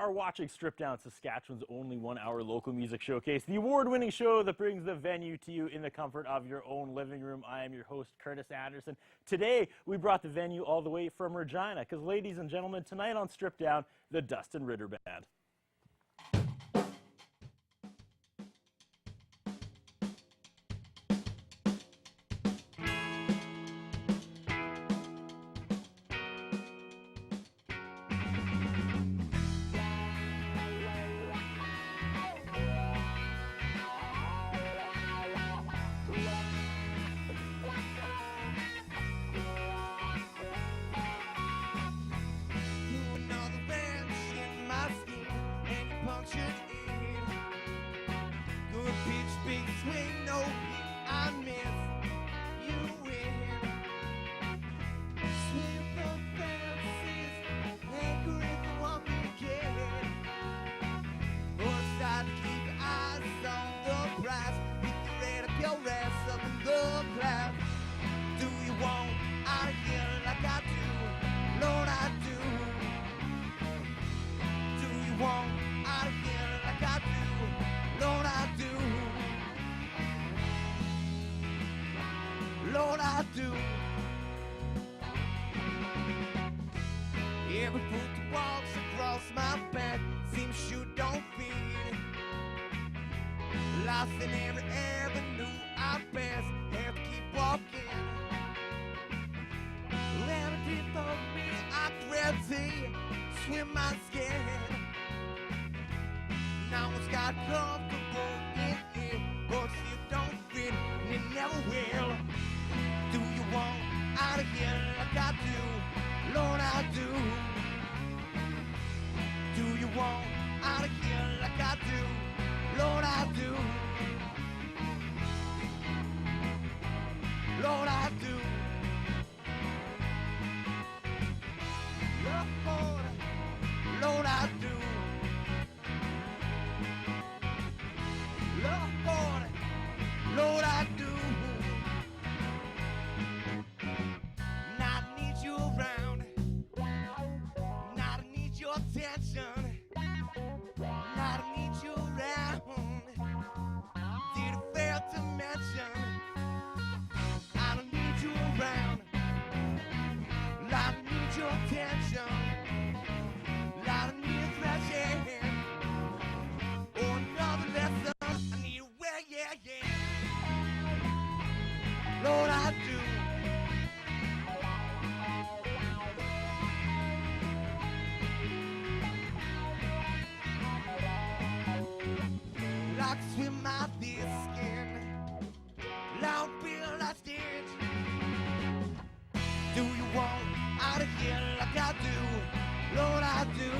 are watching Strip Down, Saskatchewan's only 1-hour local music showcase, the award-winning show that brings the venue to you in the comfort of your own living room. I am your host, Curtis Anderson. Today, we brought the venue all the way from Regina, because ladies and gentlemen, tonight on Strip Down, the Dustin Ritter Band. Lord, I do. Every foot that walks across my path seems sure don't fit. Lost in every avenue I pass, have to keep walking. When a deep of me, I grab tea, swim my skin. Now it's got comfortable in it, but you don't fit, and it never will. Do you want out of here like I do? Lord, I do. Do you want out of here like I do? Lord, I do. Lord, I do. Lord, Lord, I do. Lord, Lord, I do. Attention, not I need you around. Did it fail to mention? I don't need you around. I don't need your attention. I don't need a thrashing. Or another lesson. I need a well, yeah, yeah. Lord, I do. Like swim out this skin, long bill I stitch. Do you want out of here like I do? Lord, I do.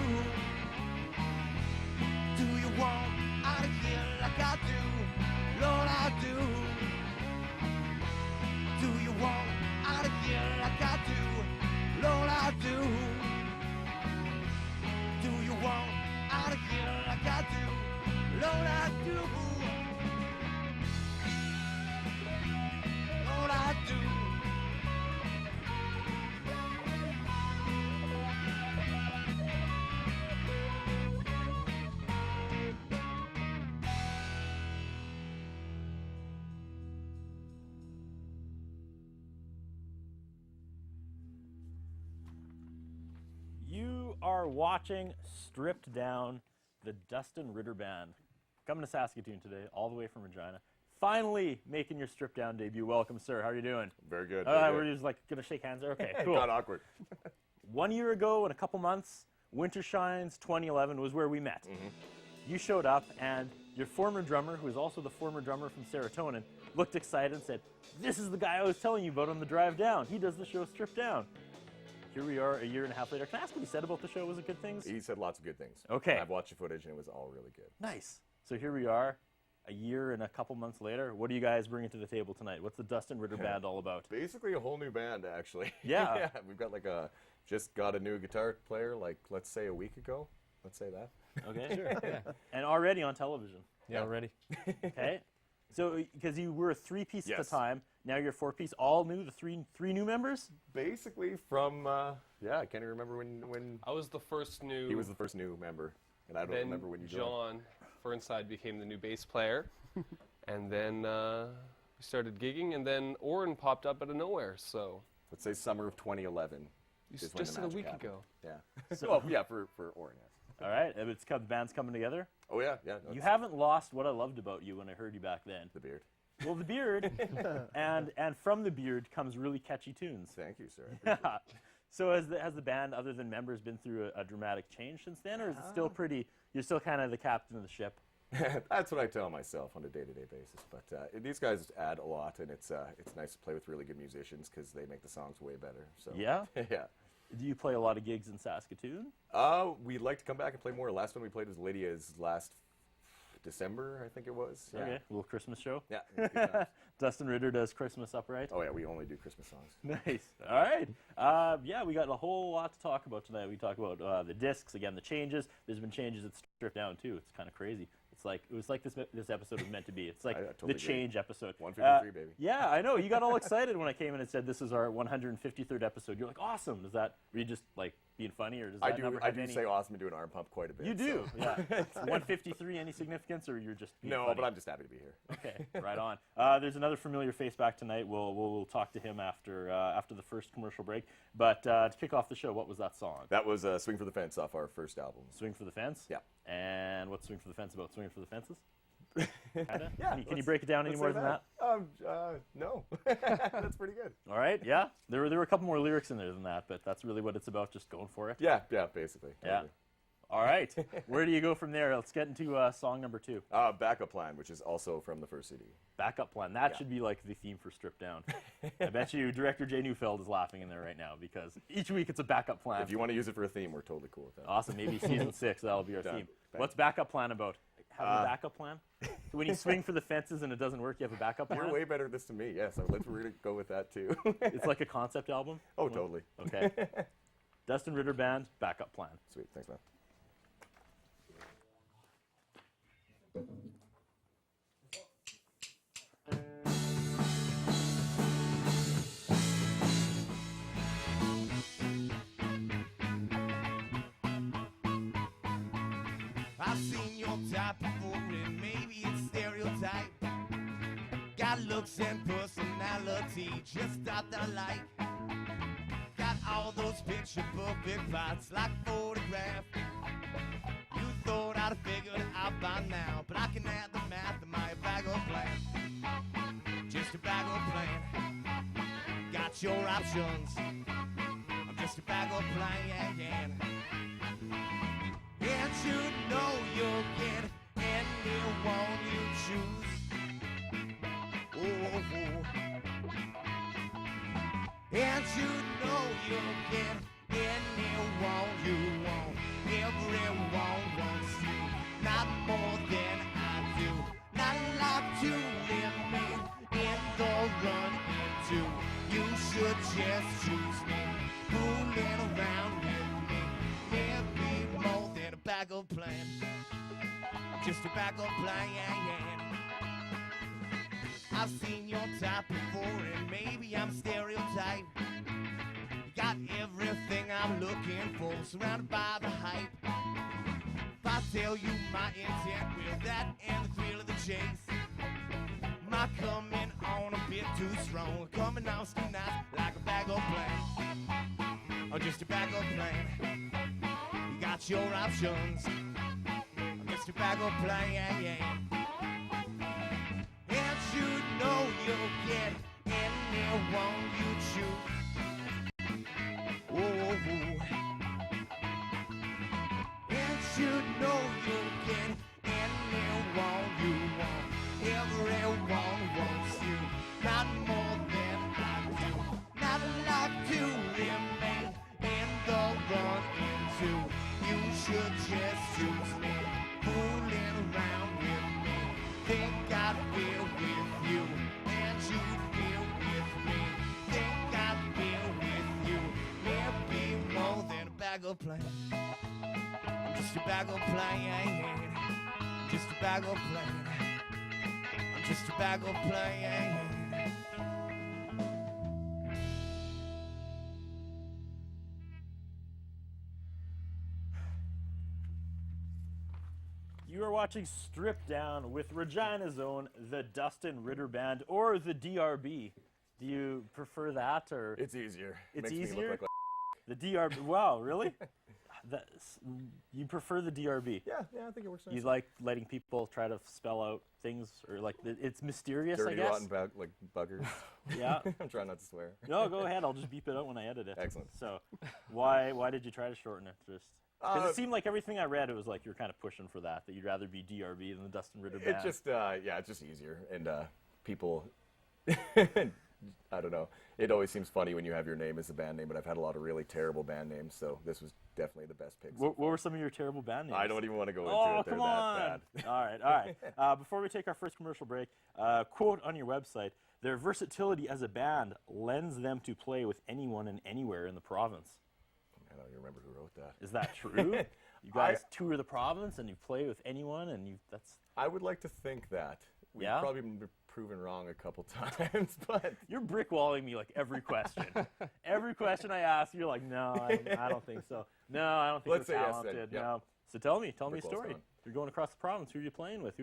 Do you want out of here like I do? Lord, I do. Do you want out of here like I do? Lord, I do. Do you want out of here like I do? Lord, I do. Lord, I do. You are watching Stripped Down, the Dustin Ritter Band. Coming to Saskatoon today, all the way from Regina. Finally making your Strip Down debut. Welcome, sir. How are you doing? Very good. We're just like going to shake hands there? Okay, cool. It got awkward. 1 year ago, in a couple months, Winter Shines 2011 was where we met. You showed up, and your former drummer, who is also the former drummer from Serotonin, looked excited and said, "This is the guy I was telling you about on the drive down. He does the show Strip Down." Here we are a year and a half later. Can I ask what he said about the show? Was it good things? He said lots of good things. Okay. I've watched the footage, and it was all really good. Nice. So here we are, a year and a couple months later. What are you guys bringing to the table tonight? What's the Dustin Ritter Band all about? Basically a whole new band, actually. Yeah. Yeah, we've got like just got a new guitar player, like, let's say a week ago. Let's say that. Okay, sure. Yeah. And already on television. Yeah, already. Okay. So, because you were a three-piece at Yes. the time, now you're four-piece, all new, the three new members? Basically from, I can't even remember when I was the first new. he was the first new member. And I don't then remember when you joined. John Fernside became the new bass player. And then we started gigging, and then Oren popped up out of nowhere. So Let's say summer of 2011. just is when the a magic week happened. ago. Yeah. Well, yeah, for Oren, yes. All right, the band's coming together. Oh, yeah, yeah. No, You it's haven't lost what I loved about you when I heard you back then. the beard. Well, the beard, and from the beard comes really catchy tunes. Thank you, sir. I appreciate it. So has the band, other than members, been through a dramatic change since then, or is it still pretty? You're still kind of the captain of the ship. That's what I tell myself on a day-to-day basis. But these guys add a lot, and it's nice to play with really good musicians because they make the songs way better. So Yeah. yeah. Do you play a lot of gigs in Saskatoon? We'd like to come back and play more. Last one we played was Lydia's last December, I think it was. Yeah. Okay, a little Christmas show. Yeah. It was good times. Dustin Ritter does Christmas Upright. Oh yeah, we only do Christmas songs. Nice. All right. Yeah, we got a whole lot to talk about tonight. We talk about the discs, again, the changes. There's been changes that stripped down too. It's kind of crazy. It was like this episode was meant to be. It's like I totally the agree. change episode. 153, baby. Yeah, I know. You got all excited when I came in and said this is our 153rd episode. You're like, awesome. Were you just like being funny, or does that number I have do any? say awesome and do an arm pump quite a bit. You do, so. yeah. 153, any significance, or you're just being No, funny? but I'm just happy to be here. Okay, right on. There's another familiar face back tonight. We'll talk to him after the first commercial break. But to kick off the show, what was that song? That was Swing for the Fence off our first album. Swing for the Fence? Yeah. And what's Swing for the Fence about? Swinging for the fences? Kinda? Yeah. Can you break it down any more than that? No. That's pretty good. All right, yeah. There were a couple more lyrics in there than that, but that's really what it's about, just going for it. Yeah, basically. Yeah. Totally. All right. Where do you go from there? Let's get into song number 2. Backup Plan, which is also from the first CD. Backup Plan. That Yeah. should be like the theme for Stripped Down. I bet you director Jay Neufeld is laughing in there right now because each week it's a backup plan. If you want to use it for a theme, we're totally cool with that. Awesome. Maybe season 6, that'll be our Done. theme. Thanks. What's Backup Plan about? Have a backup plan? When you swing for the fences and it doesn't work, you have a backup plan? You're way better at this than me. Yes, we're going to go with that too. It's like a concept album? Oh, totally. Okay. Dustin Ritter Band, Backup Plan. Sweet. Thanks, man. I've seen your type before, and maybe it's stereotype. Got looks and personality, just that I like. Got all those picture perfect parts like photograph. You thought I'd figured it out by now, but I can add the math to my backup plan. Just a backup plan. Got your options. I'm just a backup plan. And you know you'll get anyone you choose. Oh. And you know you'll get anyone you want. Everyone wants you, not more than I do. Not like to live in the run into. You should just choose me, fooling around with me. Maybe more than a backup plan, just a backup plan. I've seen your type before, and maybe I'm stereotype. You got everything I'm looking for, surrounded by the hype. If I tell you my intent, will that end the thrill of the chase? Am I coming on a bit too strong? Coming on tonight like a backup plan, or just a backup plan? You got your options, I'm just a backup plan. And you know you'll get anyone you choose. Oh. And you know you'll get anyone you want. Everyone wants you, not more than I do. Not like to remain in the run into. You should just choose me, fooling around with me. Think I'd feel with you, and you'd feel with me. Think I'd feel with you, maybe more than a backup plan. I'm just a backup plan, just a backup plan. I'm just a backup plan. You are watching Stripped Down with Regina's own, the Dustin Ritter Band, or the DRB. Do you prefer that, or It's easier. It's Makes easier? Me look like the DRB? Wow, really? You prefer the DRB? yeah, I think it works nice. You like letting people try to spell out things, or like it's mysterious, Dirty, I guess? rotten like buggers. Yeah. I'm trying not to swear. No, go ahead. I'll just beep it out when I edit it. Excellent. So, why did you try to shorten it? Just because it seemed like everything I read, it was like you're kind of pushing for that you'd rather be DRB than the Dustin Ritter Band. It's just it's just easier, and people. I don't know. It always seems funny when you have your name as a band name, but I've had a lot of really terrible band names, so this was definitely the best pick. What were some of your terrible band names? I don't even want to go into Oh, it. They're come on! that bad. All right. Before we take our first commercial break, quote on your website: "Their versatility as a band lends them to play with anyone and anywhere in the province." I don't even remember who wrote that. Is that true? You guys tour the province and you play with anyone, and that's. I would like to think that. We've Yeah? probably been proven wrong a couple times, but You're brickwalling me like every question. Every question I ask, you're like, no, I don't think so. No, I don't think Let's we're say yes then. talented. Yep. No. So tell me a Brickwall's story. gone. You're going across the province. Who are you playing with?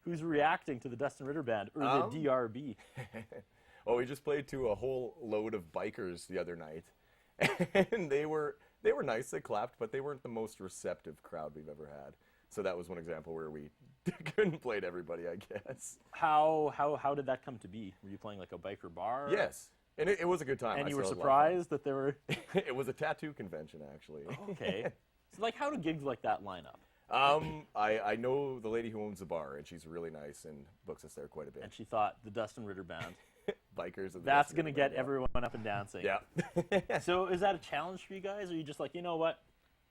Who's reacting to the Dustin Ritter Band or the DRB? oh, we just played to a whole load of bikers the other night, and they were nice. They clapped, but they weren't the most receptive crowd we've ever had. So that was one example where we couldn't play to everybody, I guess. How did that come to be? Were you playing like a biker bar? Yes, and it was a good time. And I you were still had a lot of surprised that there were. fun. It was a tattoo convention, actually. Okay. So like, how do gigs like that line up? I know the lady who owns the bar, and she's really nice and books us there quite a bit. And she thought the Dustin Ritter Band. Bikers. Of the That's Dustin gonna Ritter get Band, everyone up and dancing. Yeah. So is that a challenge for you guys? Or are you just like, you know what?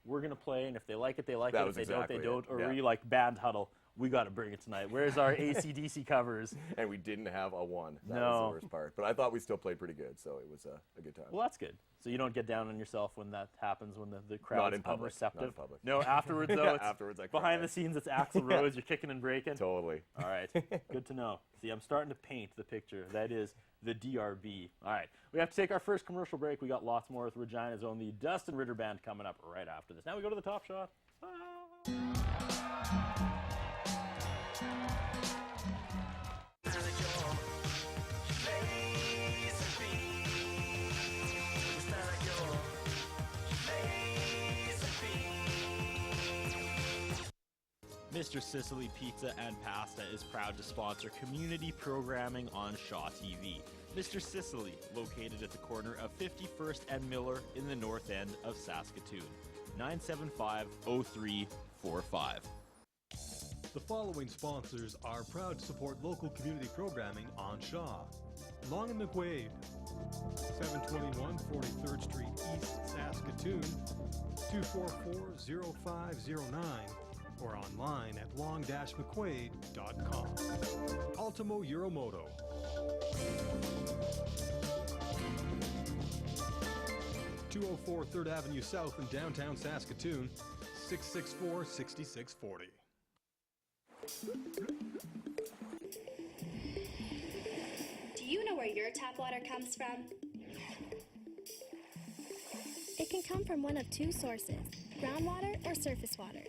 We're going to play, and if they like it, they like That it. If was they exactly don't, they don't. it. Or Yeah. were you like, band huddle, we got to bring it tonight. Where's our AC/DC covers? And we didn't have a one. That No. was the worst part. But I thought we still played pretty good, so it was a good time. Well, that's good. So you don't get down on yourself when that happens, when the crowd's Not in public. unreceptive? Not in public. No, afterwards, though, Yeah, it's afterwards I behind cry. the scenes, it's Axl Rose, you're kicking and breaking. Totally. All right, good to know. See, I'm starting to paint the picture. That is the DRB. All right, we have to take our first commercial break. We got lots more with Regina's own, the Dustin Ritter Band, coming up right after this. Now we go to the Top Shot. Mr. Sicily Pizza and Pasta is proud to sponsor community programming on Shaw TV. Mr. Sicily, located at the corner of 51st and Miller in the north end of Saskatoon. 975-0345. The following sponsors are proud to support local community programming on Shaw. Long and McQuaid, 721 43rd Street East, Saskatoon, 244-0509, or online at long-mcquaid.com. Ultimo Euromoto. (204 3rd Avenue South in downtown Saskatoon, 664-6640. Do you know where your tap water comes from? It can come from one of two sources, groundwater or surface water.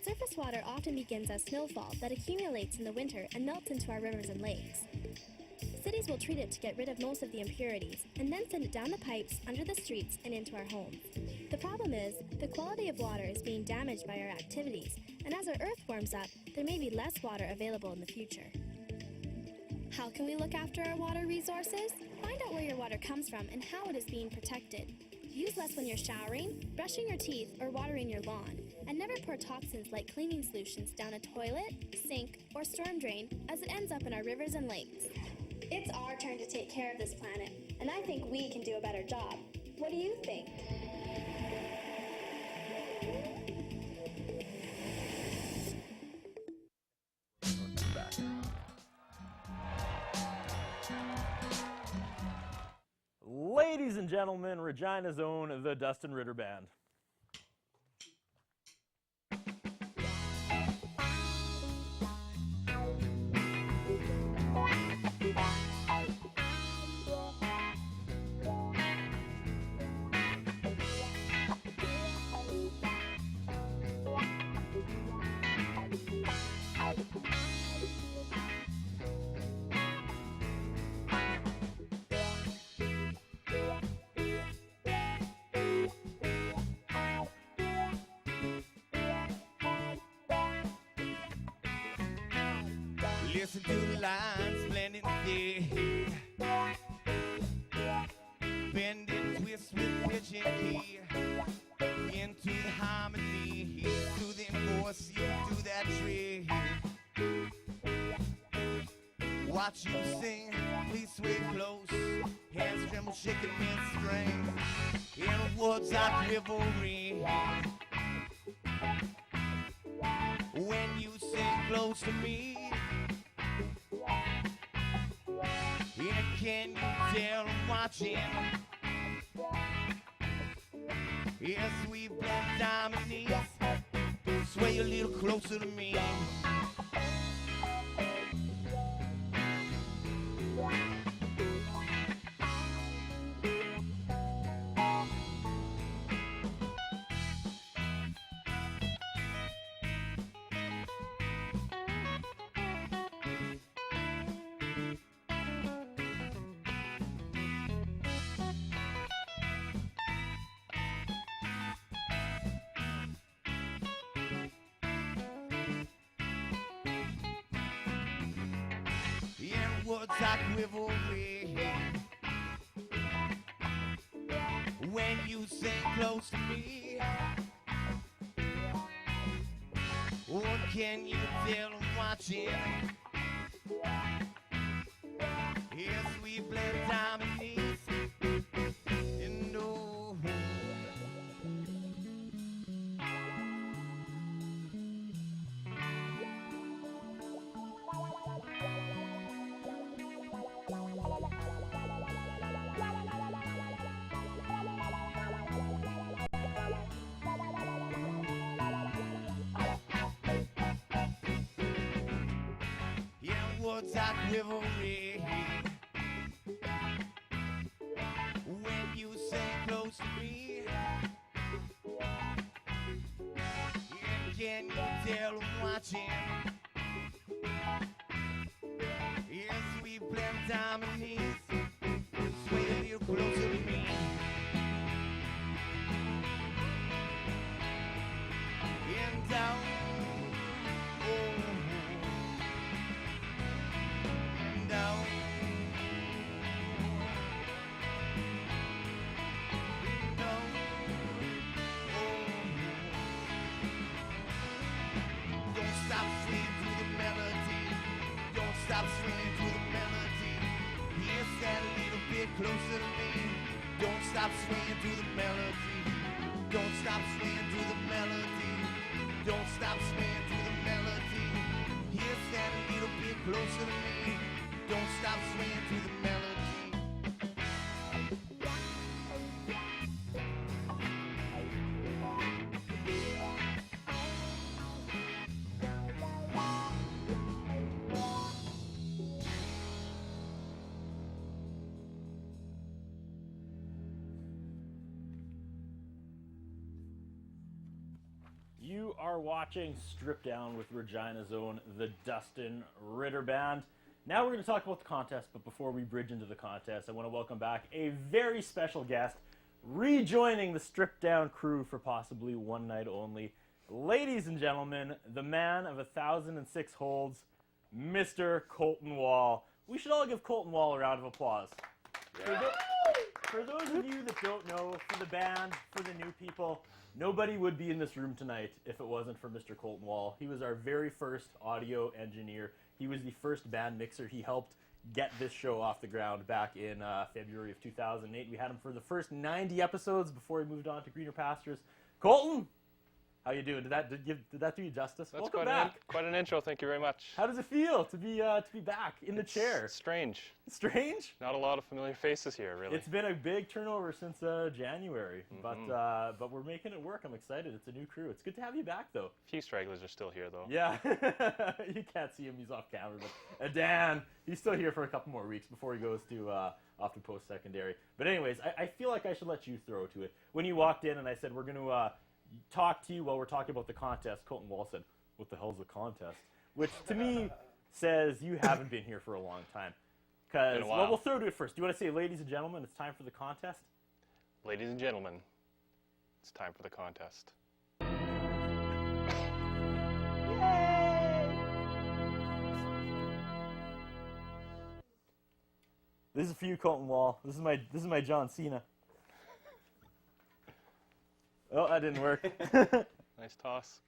Surface water often begins as snowfall that accumulates in the winter and melts into our rivers and lakes. Cities will treat it to get rid of most of the impurities and then send it down the pipes, under the streets, and into our homes. The problem is, the quality of water is being damaged by our activities, and as our earth warms up, there may be less water available in the future. How can we look after our water resources? Find out where your water comes from and how it is being protected. Use less when you're showering, brushing your teeth, or watering your lawn. And never pour toxins like cleaning solutions down a toilet, sink, or storm drain as it ends up in our rivers and lakes. It's our turn to take care of this planet, and I think we can do a better job. What do you think? Ladies and gentlemen, Regina's own, the Dustin Ritter Band. Listen to the lines blending thick, bend and twist with pitch and key, into the harmony, to then force you to that trick. Watch you sing, please sway close, hands tremble, shaking mid-string, in the woods of rivalry. When you sing close to me, and can you tell I'm watching? Yes, we blend harmonies, sway a little closer to me. Woods like rivalry. When you sing close to me, what can you tell I'm watching? Yes, we blend harmonies and oh. Woods like rivalry. When you sing close to me, can you tell I'm watching? Yes, we blend harmonies, sway a little closer to me. And down, oh. Down. Down. Oh. Don't stop swinging to the melody. Don't stop swinging to the melody. Yes, that a little bit closer to me. Don't stop swinging to the melody. Don't stop swinging to the melody. Don't stop swinging to the melody. Yes, that a little bit closer to me. Don't stop swinging to the melody. You are watching Strip Down with Regina's own, the Dustin Ritter Band. Now we're going to talk about the contest, but before we bridge into the contest, I want to welcome back a very special guest, rejoining the Strip Down crew for possibly one night only. Ladies and gentlemen, the man of 1,006 holds, Mr. Colton Wall. We should all give Colton Wall a round of applause. For those of you that don't know, for the band, for the new people, nobody would be in this room tonight if it wasn't for Mr. Colton Wall. He was our very first audio engineer. He was the first band mixer. He helped get this show off the ground back in February of 2008. We had him for the first 90 episodes before he moved on to greener pastures. Colton, how you doing? Did that do you justice? That's Welcome back. quite an intro. Thank you very much. How does it feel to be back in the chair? It's strange. Strange? Not a lot of familiar faces here, really. It's been a big turnover since January, but we're making it work. I'm excited. It's a new crew. It's good to have you back, though. A few stragglers are still here, though. Yeah, you can't see him. He's off camera, but Dan, he's still here for a couple more weeks before he goes to off to post-secondary. But anyways, I feel like I should let you throw to it. When you walked in and I said we're going to talk to you while we're talking about the contest, Colton Wall said, "What the hell's the contest?" Which to me says you haven't been here for a long time. Because, well, we'll throw to it first. Do you want to say, ladies and gentlemen, it's time for the contest? Ladies and gentlemen, it's time for the contest. Yay! This is for you, Colton Wall. This is my John Cena. Oh, that didn't work. Nice toss.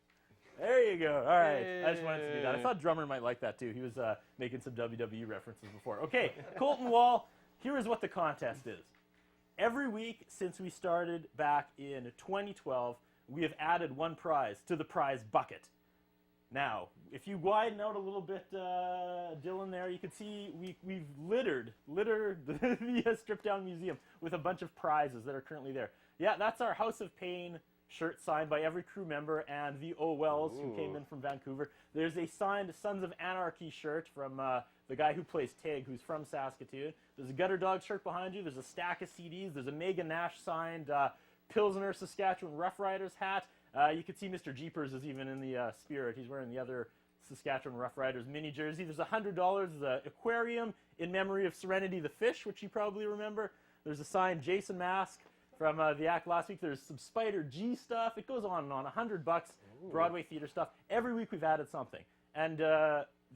There you go. All right. Hey. I just wanted to do that. I thought Drummer might like that too. He was making some WWE references before. Okay, Colton Wall, here is what the contest is. Every week since we started back in 2012, we have added one prize to the prize bucket. Now, if you widen out a little bit, Dylan, there, you can see we've littered the Strip Down Museum with a bunch of prizes that are currently there. Yeah, that's our House of Pain shirt signed by every crew member and the Owells who came in from Vancouver. There's a signed Sons of Anarchy shirt from the guy who plays Tig, who's from Saskatoon. There's a Gutter Dog shirt behind you. There's a stack of CDs. There's a Megan Nash signed Pilsner Saskatchewan Rough Riders hat. You can see Mr. Jeepers is even in the spirit. He's wearing the other Saskatchewan Rough Riders mini jersey. There's $100. There's an aquarium in memory of Serenity the fish, which you probably remember. There's a signed Jason mask from the act last week. There's some Spider G stuff. It goes on and on. $100, Broadway theater stuff. Every week we've added something. And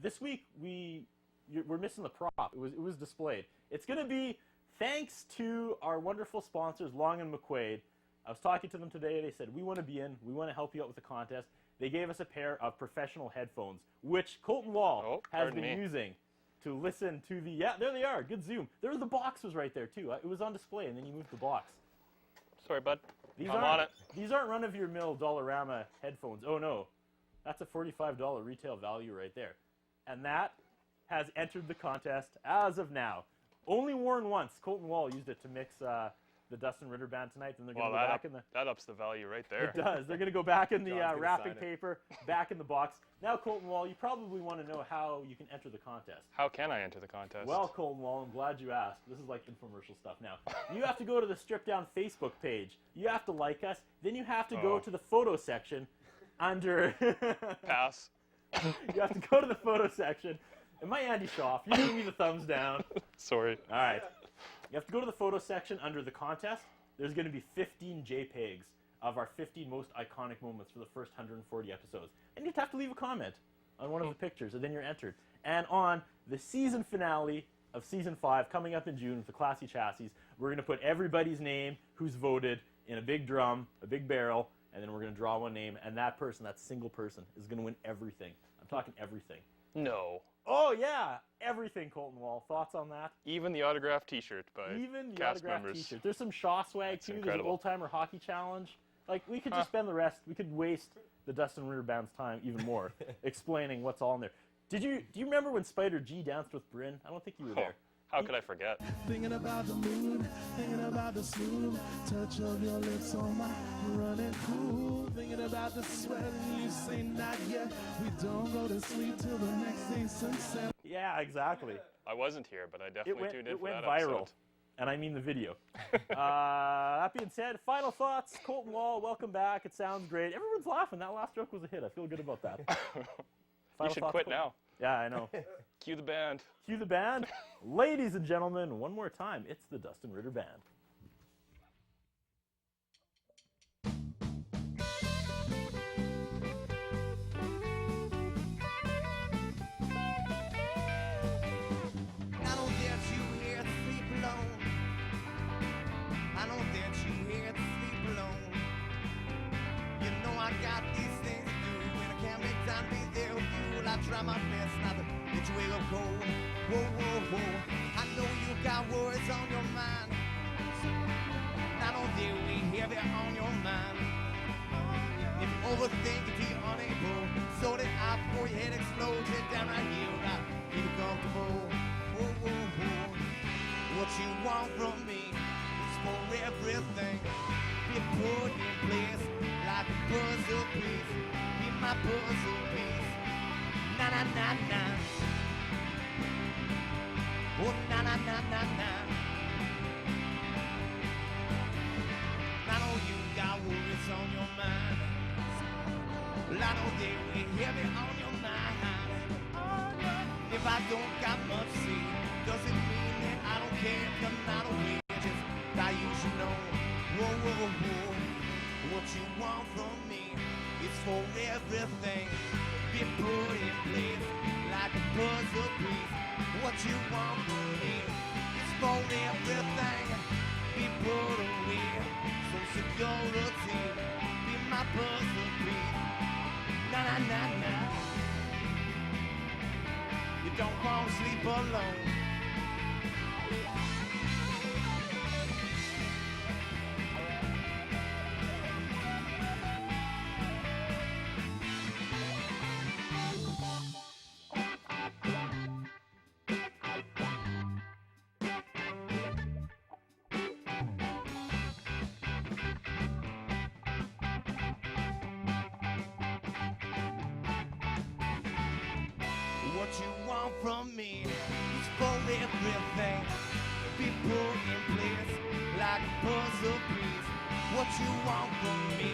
this week we're missing the prop. It was displayed. It's going to be thanks to our wonderful sponsors, Long and McQuaid. I was talking to them today. They said, we want to be in. We want to help you out with the contest. They gave us a pair of professional headphones, which Colton Wall has been using to listen to the... Yeah, there they are. Good zoom. The box was right there, too. It was on display, and then you moved the box. Sorry, bud. I'm on it. These aren't run-of-your-mill Dollarama headphones. Oh, no. That's a $45 retail value right there. And that has entered the contest as of now. Only worn once. Colton Wall used it to mix... the Dustin Ritter Band tonight, then they're going to go back in the... That ups the value right there. It does. They're going to go back in the John's gonna wrapping sign it. paper, back in the box. Now, Colton Wall, you probably want to know how you can enter the contest. How can I enter the contest? Well, Colton Wall, I'm glad you asked. This is like infomercial stuff now. You have to go to the Strip Down Facebook page. You have to like us. Then you have to go to the photo section under... Pass. You have to go to the photo section. Am I Andy Schaaf? You give me the thumbs down. Sorry. All right. You have to go to the photo section under the contest. There's going to be 15 JPEGs of our 15 most iconic moments for the first 140 episodes. And you have to leave a comment on one of the pictures, and then you're entered. And on the season finale of Season 5, coming up in June with the Classy Chassis, we're going to put everybody's name who's voted in a big drum, a big barrel, and then we're going to draw one name, and that person, that single person, is going to win everything. I'm talking everything. No. Oh, yeah, everything, Colton Wall. Thoughts on that? Even the autographed T-shirt by Even the cast autographed members. T-shirt. There's some Shaw swag, too. There's an incredible. old-timer hockey challenge. Like, we could just spend the rest, we could waste the Dustin Ritter Band's time even more explaining what's all in there. Do you remember when Spider G danced with Bryn? I don't think you were there. How could I forget? Thinking about the moon, thinking about the smooth touch of your lips on my running cool. Thinking about the sweat and you say not yet. We don't go to sleep till the next day sunset. Yeah, exactly. I wasn't here, but I definitely tuned in It for went that viral. episode. And I mean the video. That being said, final thoughts. Colton Wall, welcome back. It sounds great. Everyone's laughing. That last joke was a hit. I feel good about that. You Final should thoughts, quit Colton? now. Yeah, I know. Cue the band. Cue the band. Ladies and gentlemen, one more time, it's the Dustin Ritter Band. I know that you here to sleep alone. I know that you here to sleep alone. You know I got these things to do, and I can't make time to be there with you. Well, I try my best not to let you wake up cold. Whoa, whoa, whoa. I know you got worries on your mind. I know they weigh heavy on your mind. If you overthink it, you're unable. Sort it out before your head explodes. Head down right here, right? Keep it comfortable. Whoa, whoa, whoa. What you want from me is for everything. Be put in place like a puzzle piece. Be my puzzle piece. Na na na na. Oh na na na na na. I know you got worries on your mind. Well, I know they weigh heavy on your mind. If I don't got much to say, doesn't mean that I don't care. I'm not aware, just that you should know. Whoa, whoa, whoa. What you want from me is for everything. Be put in place like a puzzle piece. What you want from me is for everything be put away. So security be my puzzle piece. Na na na na. You don't want to sleep alone. What you want from me is for everything be put in place like a puzzle piece. What you want from me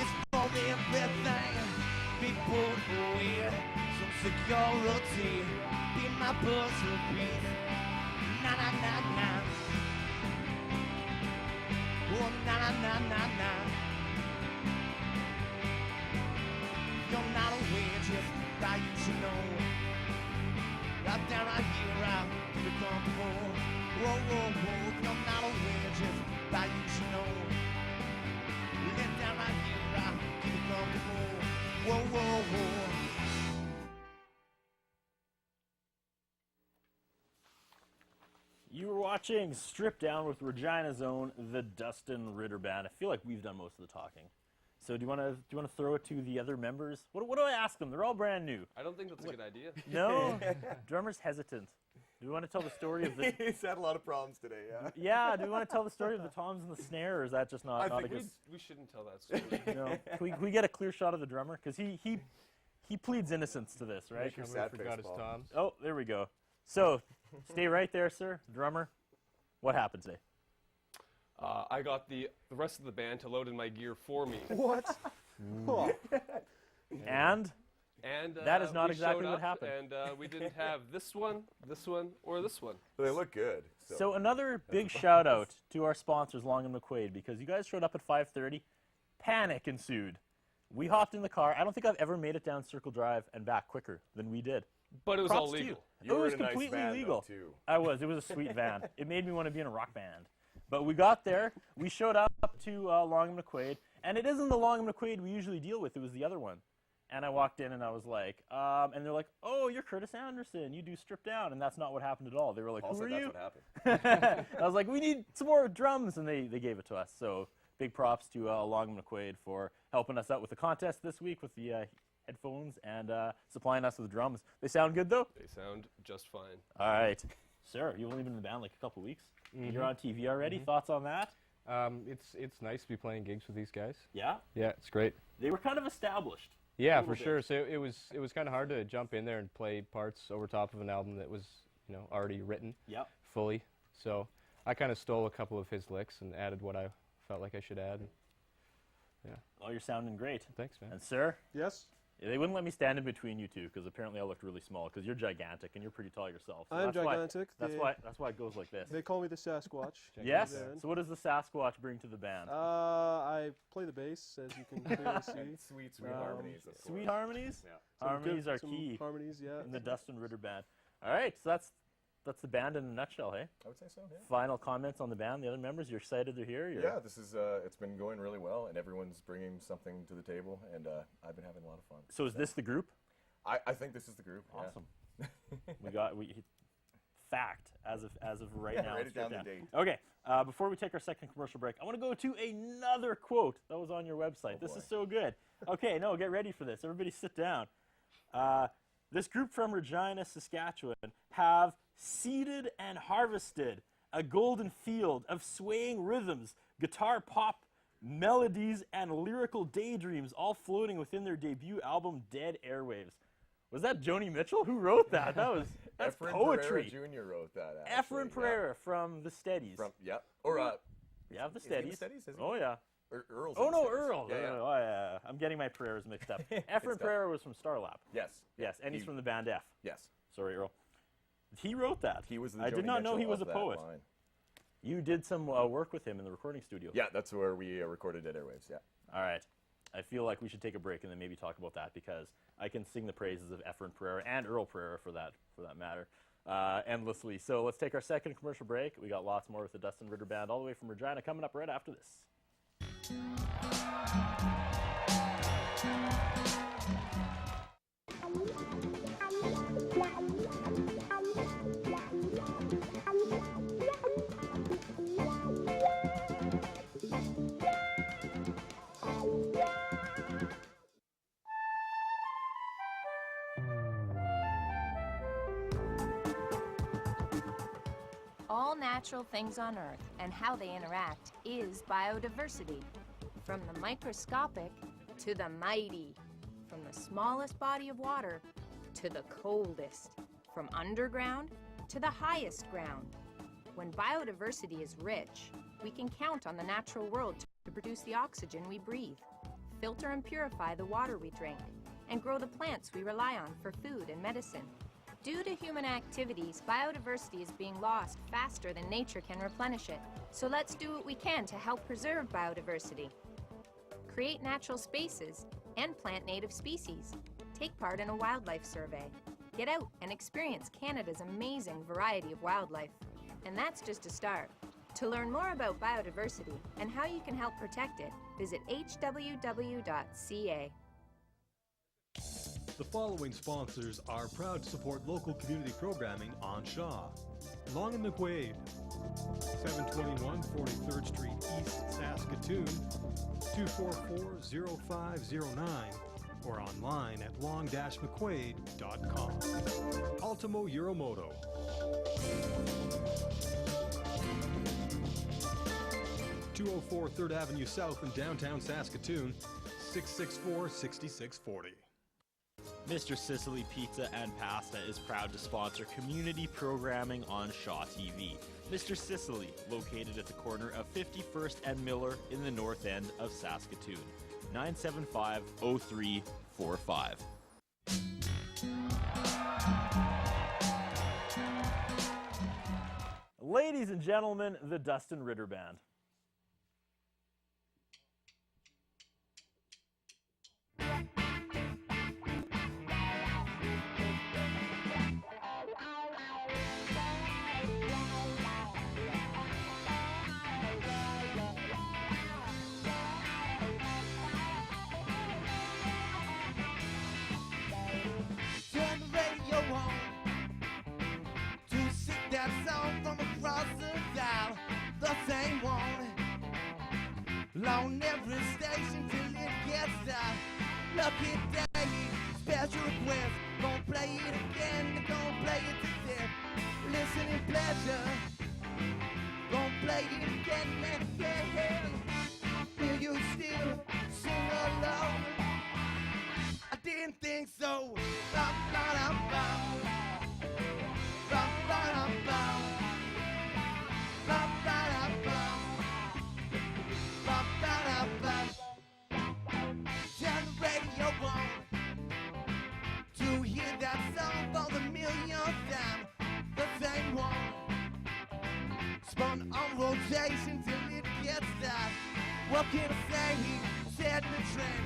is for everything be put away. Some security be my puzzle piece. Na na na na. Oh na na na na na. You're not a waitress, that you should know. Right down right here, out to the comfortable. Whoa, whoa, whoa, you're not a waitress, that you should know. Let down right here, out to the comfortable. Whoa, whoa, whoa. You were watching Strip Down with Regina's own, the Dustin Ritter Band. I feel like we've done most of the talking. So do you want to throw it to the other members? What do I ask them? They're all brand new. I don't think that's a good idea. No, drummer's hesitant. Do we want to tell the story of the? He's had a lot of problems today, yeah. Yeah. Do we want to tell the story of the toms and the snare, or is that just not a good? We shouldn't tell that story. No. Can we get a clear shot of the drummer? Because he pleads innocence to this, right? Your sad face, forgot his Paul. toms. Oh, there we go. So, stay right there, sir. Drummer, what happened today? I got the rest of the band to load in my gear for me. What? Oh. And And that is not we exactly showed what up, happened. And we didn't have this one, or this one. They look good. So another big shout out to our sponsors, Long and McQuaid, because you guys showed up at 5:30. Panic ensued. We hopped in the car. I don't think I've ever made it down Circle Drive and back quicker than we did. But it was Props all to you. legal. You It were was in a nice completely van, though, legal. too. I was. It was a sweet van. It made me want to be in a rock band. But we got there. We showed up to Long and McQuaid, and it isn't the Long and McQuaid we usually deal with. It was the other one. And I walked in and I was like, and they're like, oh, you're Curtis Anderson. You do Strip Down. And that's not what happened at all. They were like, Paul who said are that's you? what happened. I was like, we need some more drums. And they gave it to us. So big props to Long and McQuaid for helping us out with the contest this week with the headphones and supplying us with drums. They sound good, though? They sound just fine. All right. Sir, you've only been in the band like a couple weeks. You're on TV already. Thoughts on that? It's nice to be playing gigs with these guys. Yeah? Yeah, it's great. They were kind of established. Yeah, little for bit. sure. So it was kind of hard to jump in there and play parts over top of an album that was, already written Yep. fully. So I kind of stole a couple of his licks and added what I felt like I should add. Oh, you're sounding great. Thanks, man. And sir, Yes, they wouldn't let me stand in between you two because apparently I looked really small because you're gigantic and you're pretty tall yourself. So I'm that's why- gigantic. That's why it goes like this. They call me the Sasquatch. Yes. Band. So what does the Sasquatch bring to the band? I play the bass, as you can clearly see. Sweet Um, harmonies. Of Sweet course. harmonies. Yeah. Some Harmonies good- are some key Harmonies, yeah. in the Dustin Ritter Band. All right. So that's the band in a nutshell. Hey. I would say so, yeah. Final comments on the band. The other members. You're excited they're here. You're- Yeah, this is it's been going really well, and everyone's bringing something to the table, and I've been having a lot of fun. So is this the group? I think this is the group. yeah. Awesome. we fact as of right Yeah, now. write it's it down, written the date. Okay. Before we take our second commercial break, I want to go to another quote that was on your website. This boy. is so good. Okay, no, get ready for this. Everybody, sit down. This group from Regina, Saskatchewan, have seeded and harvested a golden field of swaying rhythms, guitar pop melodies, and lyrical daydreams, all floating within their debut album, Dead Airwaves. Was that Joni Mitchell? Who wrote that? That's Efren poetry. Pereira Jr. wrote that. Efren actually, Pereira from the Steadies. Yeah. Or Yeah, the is he in the Steadies. Steadies, is he? Oh yeah. Earl's. Oh in the no, Steadies. Earl. Yeah, yeah. Oh yeah. I'm getting my Pereiras mixed up. Efren tough. Pereira was from Starlap. Yes. Yes, and he's He- from the band F. Yes. Sorry, Earl. He wrote that. He was the I did Joni not know he Mitchell was a of that poet. line. You did some work with him in the recording studio. Yeah, that's where we recorded Dead Airwaves. Yeah. All right. I feel like we should take a break and then maybe talk about that because I can sing the praises of Efren Pereira and Earl Pereira for that matter. endlessly. So let's take our second commercial break. We got lots more with the Dustin Ritter Band all the way from Regina coming up right after this. All natural things on Earth and how they interact is biodiversity. From the microscopic to the mighty, from the smallest body of water to the coldest, from underground to the highest ground. When biodiversity is rich, we can count on the natural world to produce the oxygen we breathe, filter and purify the water we drink, and grow the plants we rely on for food and medicine. Due to human activities, biodiversity is being lost faster than nature can replenish it. So let's do what we can to help preserve biodiversity. Create natural spaces and plant native species. Take part in a wildlife survey. Get out and experience Canada's amazing variety of wildlife. And that's just a start. To learn more about biodiversity and how you can help protect it, visit hww.ca. The following sponsors are proud to support local community programming on Shaw. Long and McWade, 721 43rd Street East, Saskatoon, 244-0509, or online at long-mcquade.com. Ultimo Euromoto. (204 3rd Avenue South in downtown Saskatoon), 664-6640. Mr. Sicily Pizza and Pasta is proud to sponsor community programming on Shaw TV. Mr. Sicily, located at the corner of 51st and Miller in the north end of Saskatoon. 975-0345. Ladies and gentlemen, the Dustin Ritter Band. Turn the radio on to sing that song from across the dial, the same one. On every station till it gets dark. Lucky day, special request. Gonna play it again, gonna play it to death. Listening pleasure. Gonna play it again and again. Will you still sing along? I didn't think so. Bum, ba-dum, bum. Bum, ba-dum, bum. Bum, ba-dum, bum. Bum, ba-dum, bum. Turn the radio on to hear that song for the millionth time. The same one. Spun on rotation till it gets dark. What can I say? Set the trend.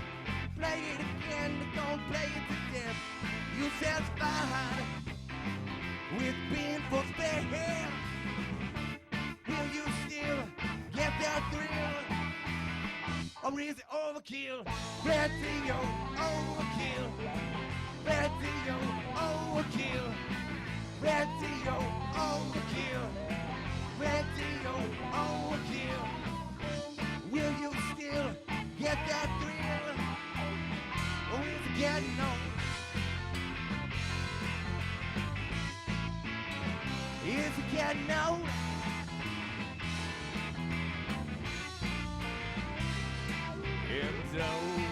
Play it again, don't play it to death. You satisfied with being for spare. Will you still get that thrill? Or is it overkill? Radio overkill. Radio overkill. Radio overkill. Radio overkill. Will you still get that thrill? Or is it getting on? Is it getting on? It's on.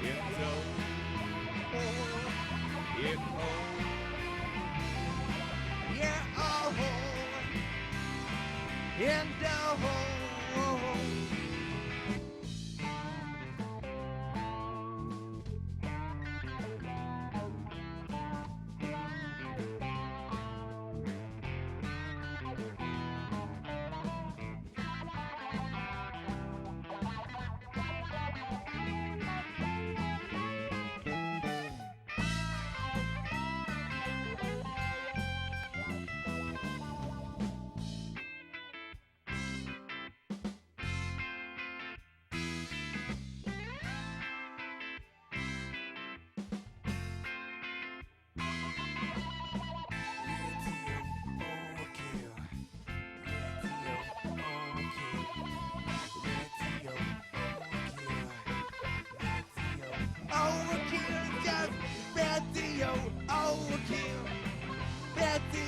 It's on. It's on. Yeah, oh. And oh.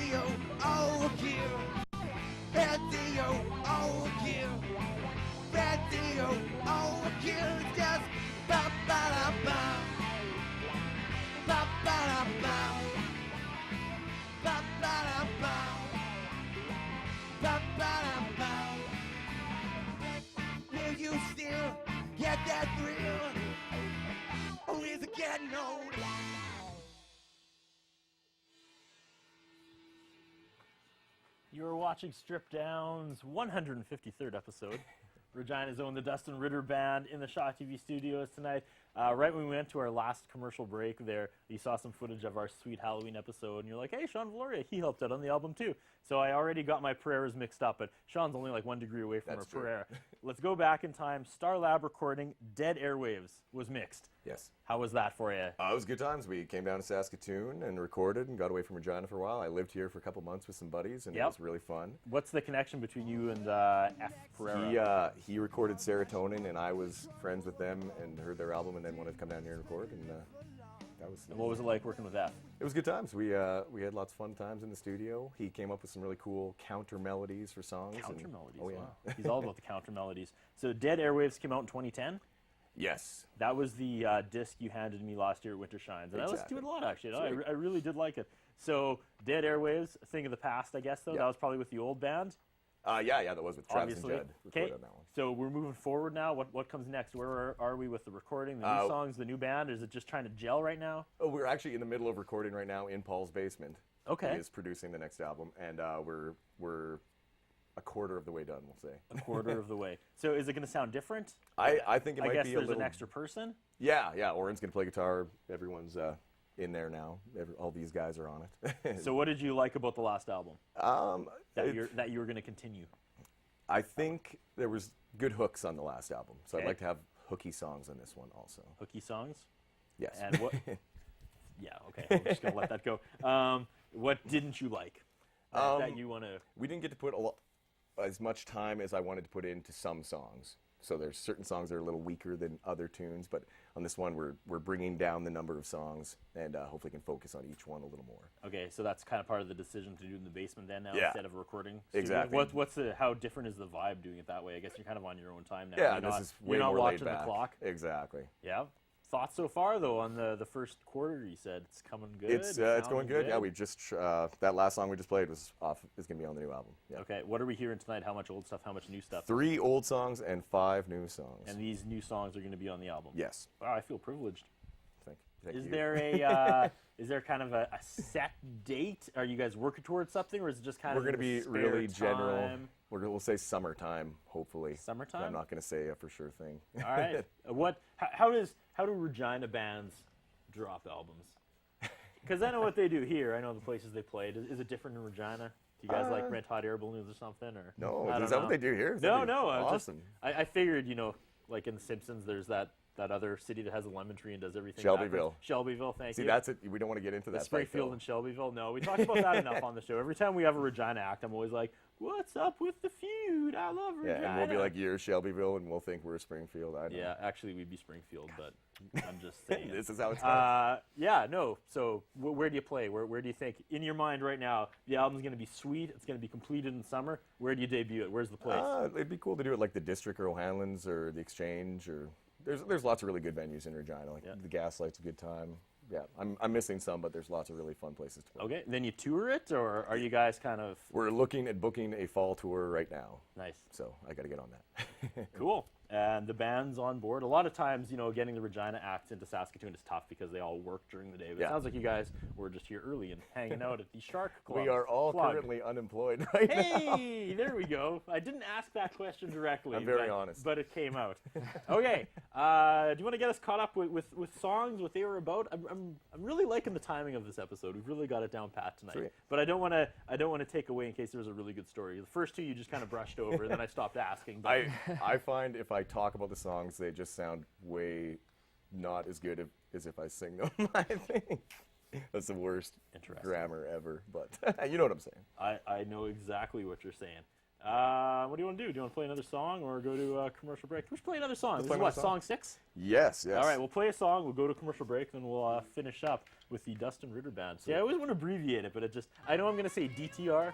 Radio overkill. Radio overkill. Radio overkill. It's just ba-ba-da-bum. Ba-ba-da-bum. Ba-ba-da-bum. Ba-ba-da-bum. Will you still get that thrill? Or is it getting old? You're watching Strip Down's 153rd episode. Regina's own the Dustin Ritter Band in the Shaw TV studios tonight. Right when we went to our last commercial break there, you saw some footage of our Sweet Halloween episode, and you're like, hey, Sean Valoria, he helped out on the album too. So I already got my Pereiras mixed up, but Sean's only like 1 degree away from That's our true. Pereira. Let's go back in time. Star Lab recording, Dead Airwaves was mixed. Yes. How was that for you? It was good times. We came down to Saskatoon and recorded and got away from Regina for a while. I lived here for a couple months with some buddies, and it was really fun. What's the connection between you and F. Pereira? He recorded Serotonin, and I was friends with them and heard their album, and then wanted to come down here and record. And that was. And what was it like working with F? It was good times. We had lots of fun times in the studio. He came up with some really cool counter melodies for songs. Counter melodies. Oh yeah. Wow. He's all about the counter melodies. So Dead Airwaves came out in 2010. Yes. That was the disc you handed me last year at Winter Shines. And I listened to it a lot, actually. I really did like it. So, Dead Airwaves, a thing of the past, I guess, though. Yeah. That was probably with the old band. Yeah, that was with Travis Obviously. and Judd. Recorded on that one. So, we're moving forward now. What comes next? Where are we with the recording, the new songs, the new band? Is it just trying to gel right now? Oh, we're actually in the middle of recording right now in Paul's basement. Okay. He is producing the next album, and we're a quarter of the way done, we'll say. A quarter of the way. So, is it going to sound different? I think it might I guess be a there's little... an extra person? Yeah. Oren's going to play guitar. Everyone's in there now. All these guys are on it. So, what did you like about the last album that you were going to continue? I think there was good hooks on the last album, so Okay. I'd like to have hooky songs on this one also. Hooky songs? Yes. And what? Yeah, okay. I'm just going to let that go. What didn't you like that you want to... We didn't get to put as much time as I wanted to put into some songs. So there's certain songs that are a little weaker than other tunes, but on this one we're bringing down the number of songs and hopefully can focus on each one a little more. Okay, so that's kind of part of the decision to do it in the basement then now Yeah. instead of a recording studio? Exactly. How different is the vibe doing it that way? I guess you're kind of on your own time now. Yeah, this is way you're not more laid watching back. the clock. Exactly. Yeah. Thoughts so far though on the first quarter? You said it's coming good. It's going good. Yeah, we just that last song we just played was off. Is going to be on the new album. Yeah. Okay, what are we hearing tonight? How much old stuff? How much new stuff? 3 old songs and 5 new songs. And these new songs are going to be on the album. Yes. Wow, I feel privileged. Thank Is you. there is there kind of a set date? Are you guys working towards something, or is it just kind We're of going to be spare really general. time? We'll say summertime, hopefully. Summertime? I'm not going to say a for sure thing. All right. How do Regina bands drop albums? Because I know what they do here. I know the places they played. Is it different in Regina? Do you guys like rent hot air balloons or something? Or No, I is don't that know. what they do here? No. Awesome. I figured, like in The Simpsons, there's that other city that has a lemon tree and does everything. Shelbyville. backwards. Shelbyville, thank you. See, that's it. We don't want to get into The that. Springfield and Shelbyville. No, we talked about that enough on the show. Every time we have a Regina act, I'm always like, "What's up with the feud? I love Regina." Yeah, and we'll be like, "You're Shelbyville," and we'll think we're Springfield. I know. Yeah, actually, we'd be Springfield, but I'm just saying. This is how it's going. Yeah, no. So where do you play? Where do you think, in your mind right now, the album's going to be sweet? It's going to be completed in summer. Where do you debut it? Where's the place? It'd be cool to do it like the District or O'Hanlon's or the Exchange or there's lots of really good venues in Regina. Like the Gaslight's a good time. Yeah, I'm missing some, but there's lots of really fun places to play. Okay, then you tour it, or are you guys kind of... We're looking at booking a fall tour right now. Nice. So I got to get on that. Cool. And the band's on board. A lot of times, getting the Regina acts into Saskatoon is tough because they all work during the day. But it sounds like you guys were just here early and hanging out at the Shark Club. We are all currently unemployed right now. Hey, there we go. I didn't ask that question directly. I'm very honest. But it came out. Okay. Do you want to get us caught up with songs, what they were about? I'm really liking the timing of this episode. We've really got it down pat tonight. Sweet. But I don't want to take away in case there was a really good story. The first two you just kind of brushed over, and then I stopped asking. But I find if I talk about the songs, they just sound way not as good as if I sing them. I think that's the worst grammar ever, but you know what I'm saying. I know exactly what you're saying. What do you want to do? Do you want to play another song or go to a commercial break? We should play another song. This is what, song 6? Yes. All right, we'll play a song. We'll go to commercial break, then we'll finish up. with the Dustin Ritter Band. See, I always want to abbreviate it, but I know I'm going to say DTR,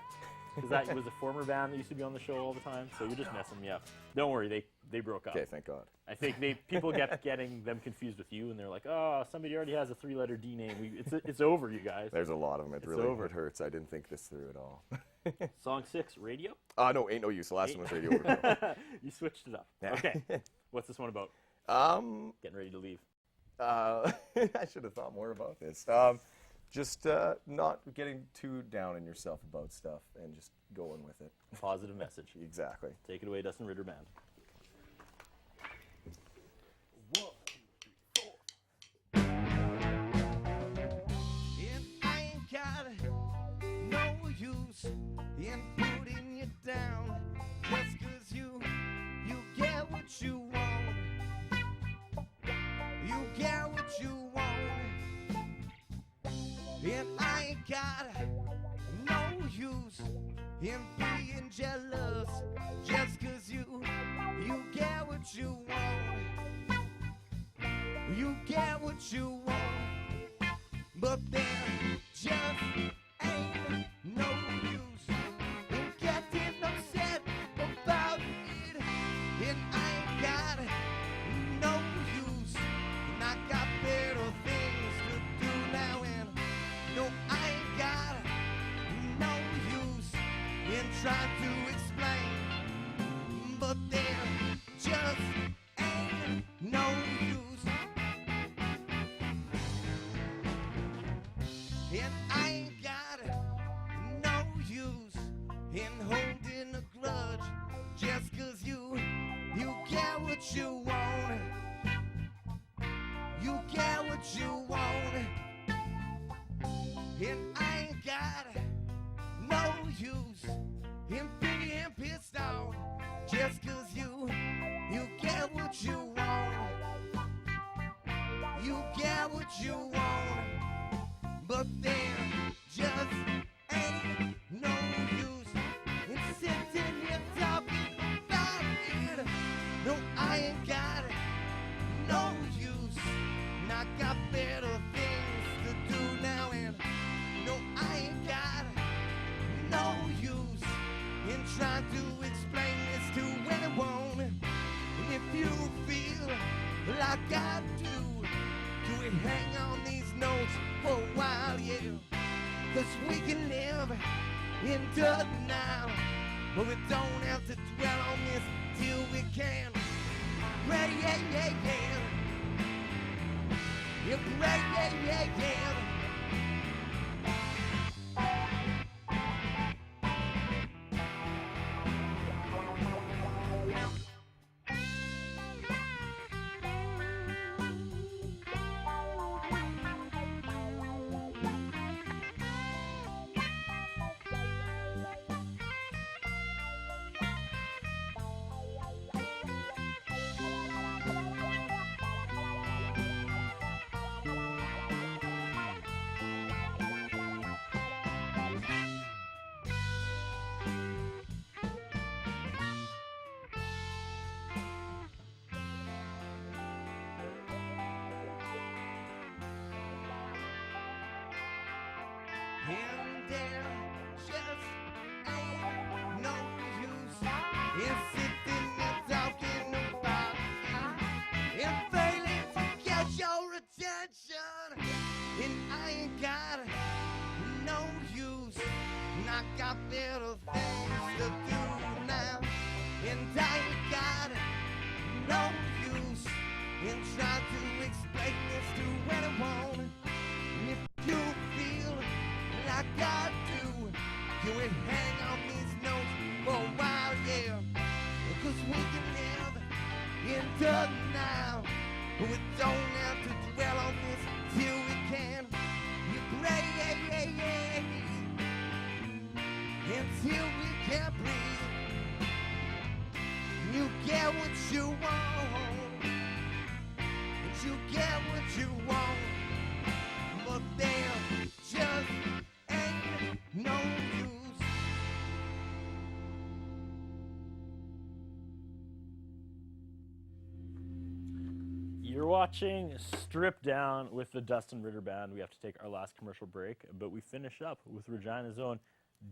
because that was a former band that used to be on the show all the time, so you're just messing me up. Don't worry, they broke up. Okay, thank God. I think people get getting them confused with you, and they're like, oh, somebody already has a 3-letter D name. It's over, you guys. There's a lot of them. over. It hurts. I didn't think this through at all. Song 6, Radio? No, ain't no use. The last one was Radio. You switched it up. Yeah. Okay. What's this one about? Getting ready to leave. I should have thought more about this. Just not getting too down on yourself about stuff and just going with it. Positive message. Exactly. Take it away, Dustin Ritter Band. 1, 2, 3, 4. And I ain't got no use in putting you down just 'cause you get what you want. You get what you want. And I ain't got no use in being jealous just 'cause you get what you want. You get what you want. But there just ain't no use in getting upset about it. And I ain't got no use. And I got better things to do now. And no, I ain't got no use in trying to explain. But there just ain't no use. And I ain't got no use in holding a grudge just 'cause you get what you want. You get what you want. And I ain't got no use in being pissed off just 'cause you get what you want. You get what you want. But there just ain't no use in sitting here talking about it. No, I ain't got no use. And I got better things to do now. And no, I ain't got no use in trying to explain this to anyone. And if you feel like I do it hang on these notes for a while, yeah. 'Cause we can live in the now, but we don't have to dwell on this till we can. Pray, yeah, yeah, yeah. You pray, yeah, yeah, yeah. And there just ain't no use in sitting and talking about it and failing to get your attention. And I ain't got no use, and I got better things to do now. And I ain't got no use in trying to explain this to anyone. And if you feel like I do, you will hang on these notes for a while, yeah. 'Cause we can live in the now, but we don't have to dwell on this till we can. You pray, yeah, yeah, yeah, until we can't breathe. You get what you want, and you get what you want. But there just ain't no use. You're watching Strip Down with the Dustin Ritter Band. We have to take our last commercial break, but we finish up with Regina's own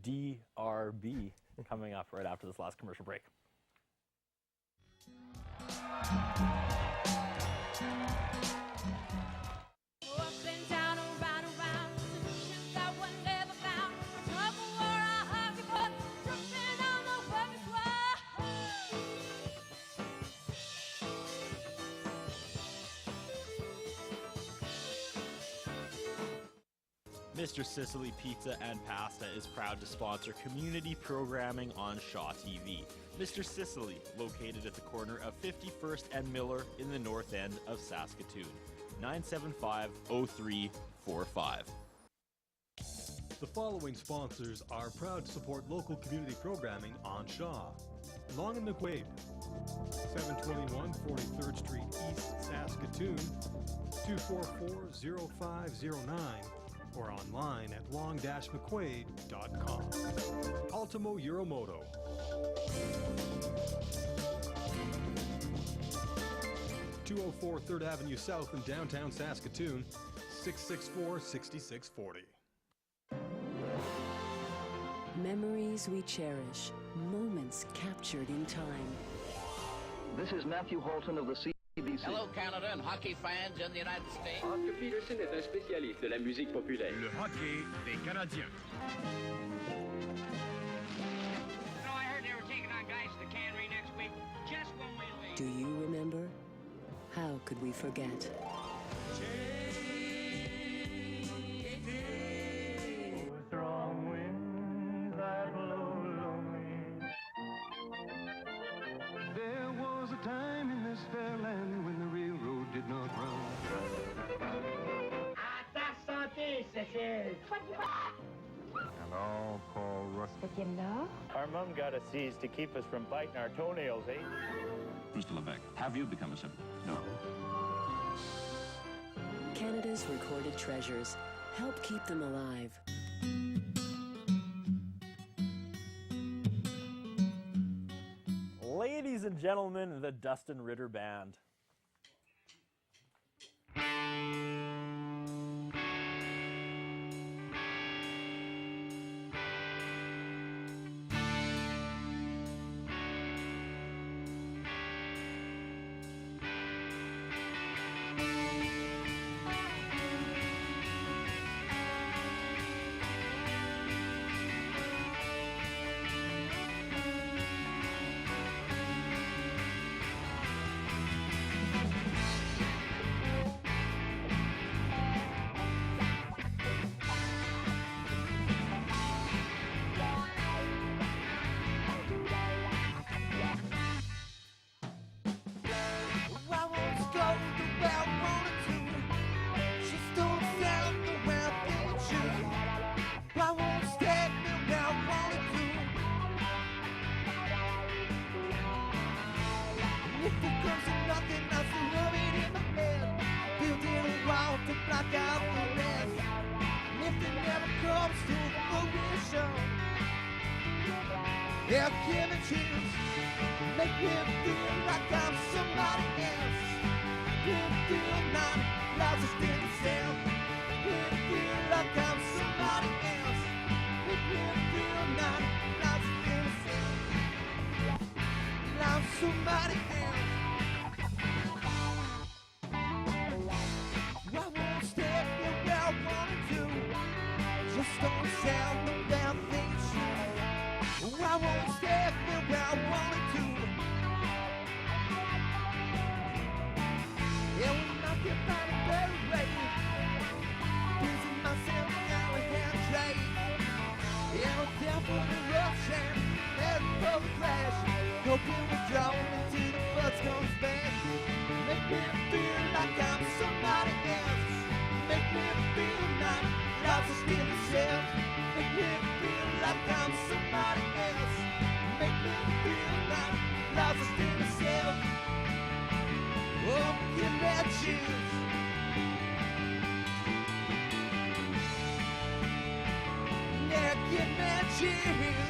DRB coming up right after this last commercial break. Mr. Sicily Pizza and Pasta is proud to sponsor community programming on Shaw TV. Mr. Sicily, located at the corner of 51st and Miller in the north end of Saskatoon. 975-0345. The following sponsors are proud to support local community programming on Shaw. Long and McQuaid, 721 43rd Street East, Saskatoon, 244-0509, or online at long-mcquaid.com. Ultimo Euromoto. (204 3rd Avenue South in downtown Saskatoon, 664-6640. Memories we cherish, moments captured in time. This is Matthew Holton of the CBC. Hello, Canada and hockey fans in the United States. Oscar Peterson est un spécialiste de la musique populaire. Le hockey des Canadiens. No, I heard they were taking on guys to the cannery next week, just when we leave. Do you remember? How could we forget? Strong winds that blow lonely. There was a time in this fair land when the railroad did not run. À ta santé, Cécile. Hello, Paul Russ. Our mom got us these to keep us from biting our toenails, eh? Mr. Lebec, have you become a symbol? No. Canada's recorded treasures. Help keep them alive. Ladies and gentlemen, the Dustin Ritter Band. Yeah, give me chills, make me feel like I'm somebody else. Make me feel not lost in myself. Make me feel like I'm somebody else. Make me feel not lost in myself. I'm somebody else. I won't stay where I wanna do. Just don't sound the bad things true. I won't stay where I wanna do. Yeah, when I get by the very busy myself down a handshake. Yeah, I'm down for the rush and heading for the crash. Hoping we're drawn until the bus comes back. Make me feel like I'm somebody else. Make me feel not lost in myself. Make me feel like I'm somebody else. Make me feel not lost in myself. Oh, give me chills. Yeah, give me chills.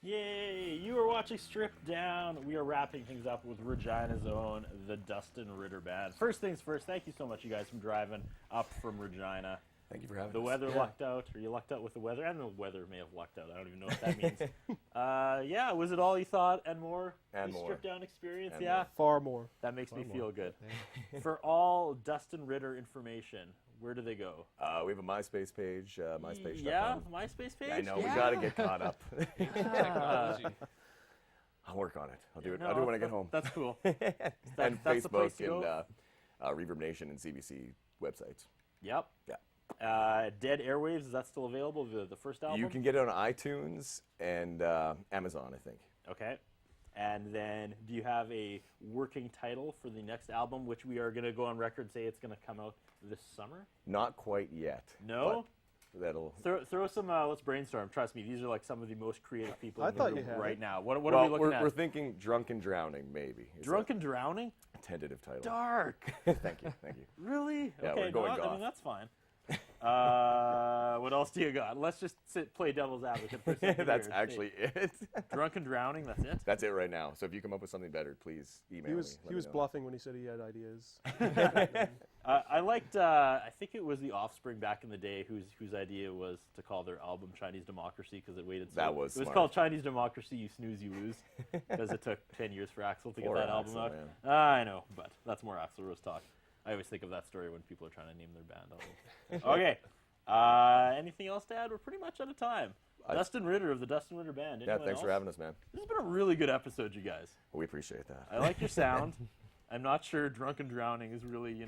Yay! You are watching Stripped Down. We are wrapping things up with Regina's own, the Dustin Ritter Band. First things first, thank you so much, you guys, for driving up from Regina. Thank you for having us. The weather lucked out, or you lucked out with the weather, and the weather may have lucked out. I don't even know what that means. Yeah, was it all you thought and more? And the more. Stripped Down experience, And yeah? more. Far more. That makes me Far feel more. good. For all Dustin Ritter information, where do they go? We have a MySpace page, MySpace.com. Yeah, MySpace page? Yeah, I know, we got to get caught up. Technology. I'll work on it. I'll do it. No, I'll do it when I get home. That's cool. And that's the place Facebook to go? and Reverb Nation and CBC websites. Yep. Yeah. Dead Airwaves, is that still available, the first album? You can get it on iTunes and Amazon, I think. Okay. And then, do you have a working title for the next album, which we are going to go on record and say it's going to come out this summer? Not quite yet. No? But that'll... Throw some, let's brainstorm. Trust me, these are like some of the most creative people in the thought room you had right it. now. What well, are we looking at? We're thinking Drunken Drowning, maybe. Is Drunken Drowning? a tentative title. Dark. Thank you. Really? Yeah, okay, we're going I goth. mean, that's fine. What else do you got? Let's just play devil's advocate for a second. That's here. actually it. Drunken Drowning, that's it? That's it right now. So if you come up with something better, please email He me. was Let he me was know. bluffing when he said he had ideas. I liked, I think it was The Offspring back in the day whose idea was to call their album Chinese Democracy because it waited so That was It was smart. called Chinese Democracy, You Snooze, You Lose because it took 10 years for Axl to get Poor that album Axl, out. man. I know, but that's more Axl Rose talk. I always think of that story when people are trying to name their band album. Okay. Anything else to add? We're pretty much out of time. Dustin Ritter of the Dustin Ritter Band. Yeah, Anyone thanks for else? having us, man. This has been a really good episode, you guys. We appreciate that. I like your sound. I'm not sure Drunken Drowning is really,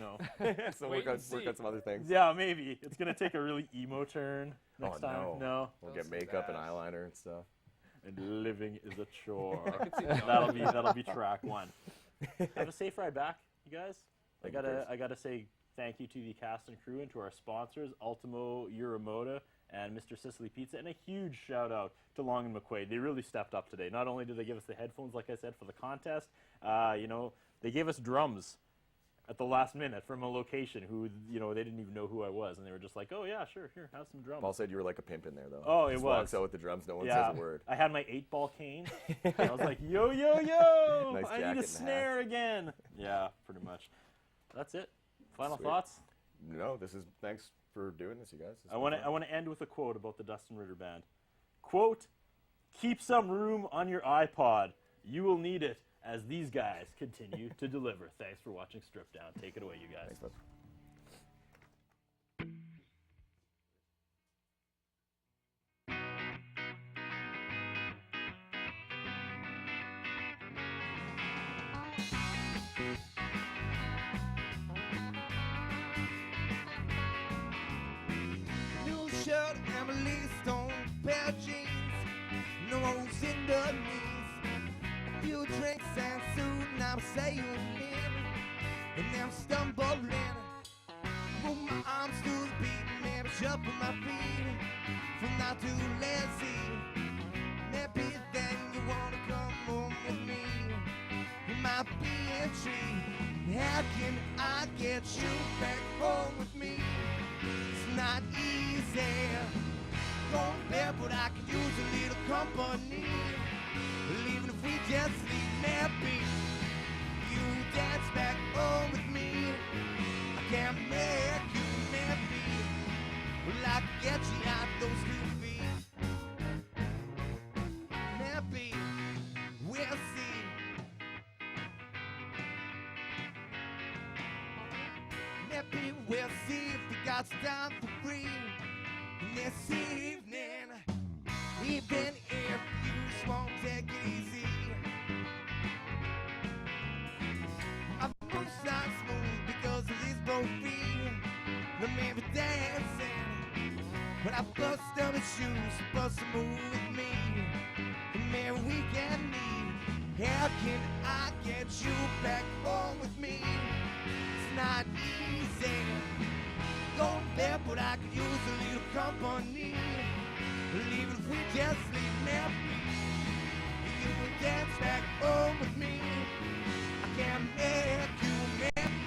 So Wait work and see. on some other things. Yeah, maybe. It's going to take a really emo turn next time. No. No. We'll get makeup and eyeliner and stuff. And living is a chore. I could see John. that'll be track one. Have a safe ride back, you guys. Thank you, Chris. I gotta say thank you to the cast and crew and to our sponsors, Ultimo Uramoda and Mr. Sicily Pizza, and a huge shout out to Long and McQuaid. They really stepped up today. Not only did they give us the headphones, like I said, for the contest, they gave us drums at the last minute from a location who, they didn't even know who I was, and they were just like, oh yeah, sure, here, have some drums. Paul said you were like a pimp in there, though. Oh, it Just was. walks out with the drums, no one Yeah, says a word. I had my 8-ball cane. And I was like, yo, yo, yo! Nice I jacket need a and snare again. Yeah, pretty much. That's it. Final Sweet. thoughts? No, thanks for doing this, you guys. I want to end with a quote about the Dustin Ritter Band. Quote, keep some room on your iPod. You will need it as these guys continue to deliver. Thanks for watching Strip Down. Take it away, you guys. Thanks, bud. New shirt, Emily Stone, pair of jeans, no holes in the knees. A few drinks and soon I'm sailing in, and I'm stumbling. Move my arms to the beat, maybe shuffle my feet. From now to lazy, maybe then you wanna come home with me. You might be intrigued. How can I get you back home with me? It's not easy. Going barefoot, I could use a little company. Even if we just leave, maybe you dance back home with me. I can't make you maybe. Well, I can get you out those 2 feet. Maybe we'll see. Maybe we'll see if we got time for free this evening. Even if you just won't take it easy. My moves not smooth because of these both feet. Let me be dancing. But I bust up his shoes, bust a move with me. And maybe we can leave. How can I get you back home with me? It's not easy. Going barefoot, I could use a little company. Even if we just leave maybe you will dance back home with me. I can't make you maybe.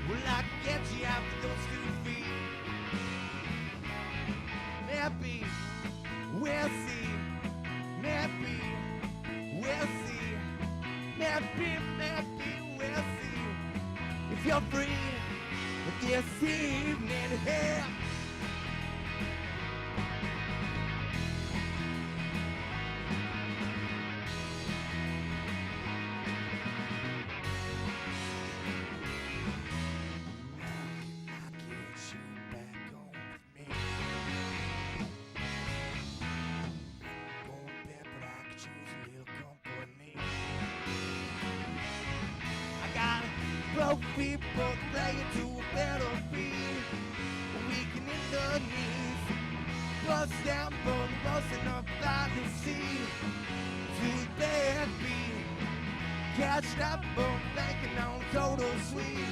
Well, I can get you after those 2 feet. Maybe we'll see. Maybe both people playing to a battlefield. Weaken in the knees, bust down bone, busting up by the sea. Too bad beat, catch that bone, banking on total sweet.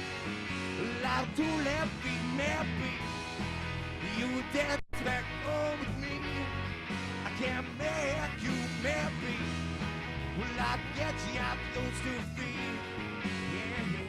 Loud to left feet, mad beat. You dance back home with me. I can't make you mad beat. Well, I get you out those 2 feet. Yeah, yeah.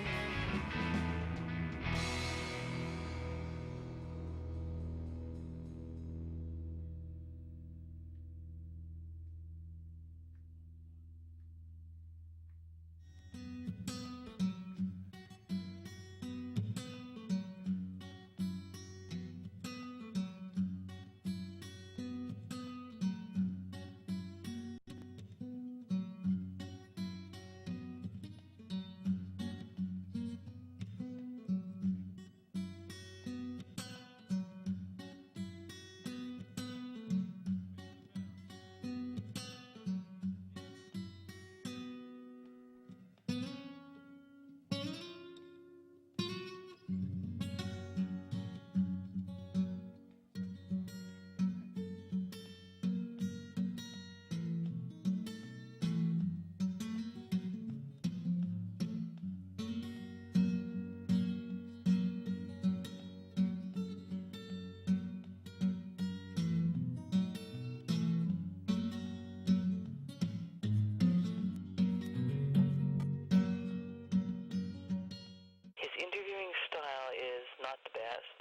His interviewing style is not the best.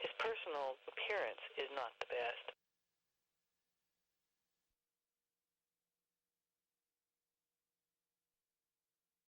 His personal appearance is not the best.